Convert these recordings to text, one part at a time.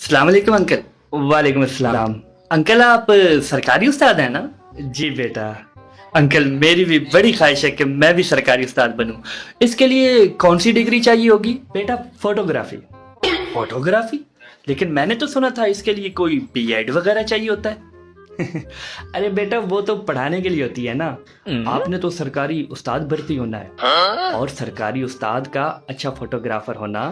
अस्सलाम वालेकुम अंकल। वालेकुम अस्सलाम। अंकल आप सरकारी उस्ताद हैं ना? जी बेटा। अंकल मेरी भी बड़ी ख्वाहिश है कि मैं भी सरकारी उस्ताद बनूं। इसके लिए कौन सी डिग्री चाहिए होगी? बेटा फोटोग्राफी। फोटोग्राफी? लेकिन मैंने तो सुना था इसके लिए कोई बीएड वगैरह चाहिए होता है। अरे बेटा वो तो पढ़ाने के लिए होती है ना। आपने तो सरकारी उस्ताद भर्ती होना है और सरकारी उस्ताद का अच्छा फोटोग्राफर होना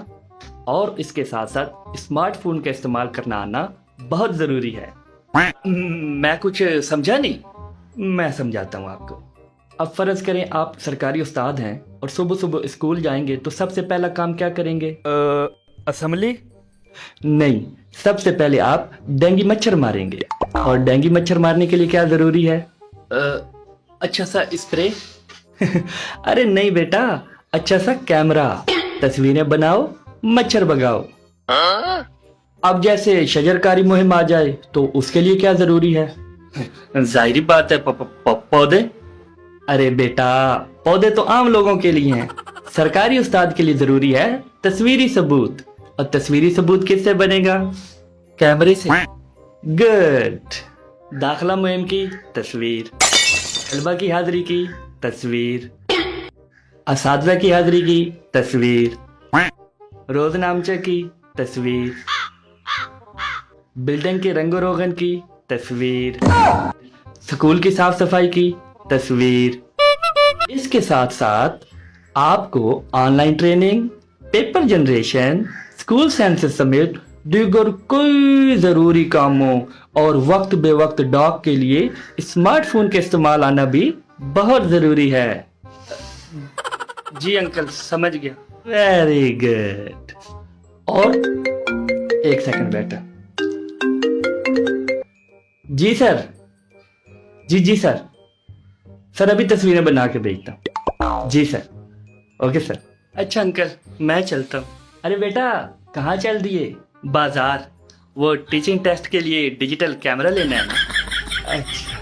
और इसके साथ साथ स्मार्टफोन का इस्तेमाल करना आना बहुत जरूरी है। मैं कुछ समझा नहीं। मैं समझाता हूँ आपको। अब फर्ज करें आप सरकारी उस्ताद हैं और सुबह सुबह स्कूल जाएंगे तो सबसे पहला काम क्या करेंगे? असेंबली? नहीं, सबसे पहले आप डेंगू मच्छर मारेंगे। और डेंगू मच्छर मारने के लिए क्या जरूरी है? अच्छा सा स्प्रे? अरे नहीं बेटा, अच्छा सा कैमरा। तस्वीरें बनाओ, मच्छर भगाओ। अब जैसे शजरकारी मुहिम आ जाए तो उसके लिए क्या जरूरी है? जाहिर बात है पौधे। अरे बेटा पौधे तो आम लोगों के लिए हैं। सरकारी उस्ताद के लिए जरूरी है तस्वीरी सबूत। और तस्वीरी सबूत किससे बनेगा? कैमरे से। गुड। दाखिला मुहिम की तस्वीर, तलबा की हाजिरी की तस्वीर, असातिज़ा की हाजिरी की तस्वीर, रोजनामचे की तस्वीर, बिल्डिंग के रंगो रोगन की तस्वीर, स्कूल की साफ सफाई की तस्वीर। इसके साथ साथ आपको online training, paper generation, school census समेत दीगर कई जरूरी कामों और वक्त बे वक्त डॉक के लिए स्मार्टफोन का इस्तेमाल आना भी बहुत जरूरी है। जी अंकल समझ गया। Very good. और एक सेकंड बेटा। जी सर। जी सर। सर अभी तस्वीरें बना के भेजता हूँ। जी सर। Okay sir. अच्छा अंकल मैं चलता हूँ। अरे बेटा कहाँ चल दिए? बाजार। वो टीचिंग टेस्ट के लिए डिजिटल कैमरा लेना है ना। अच्छा।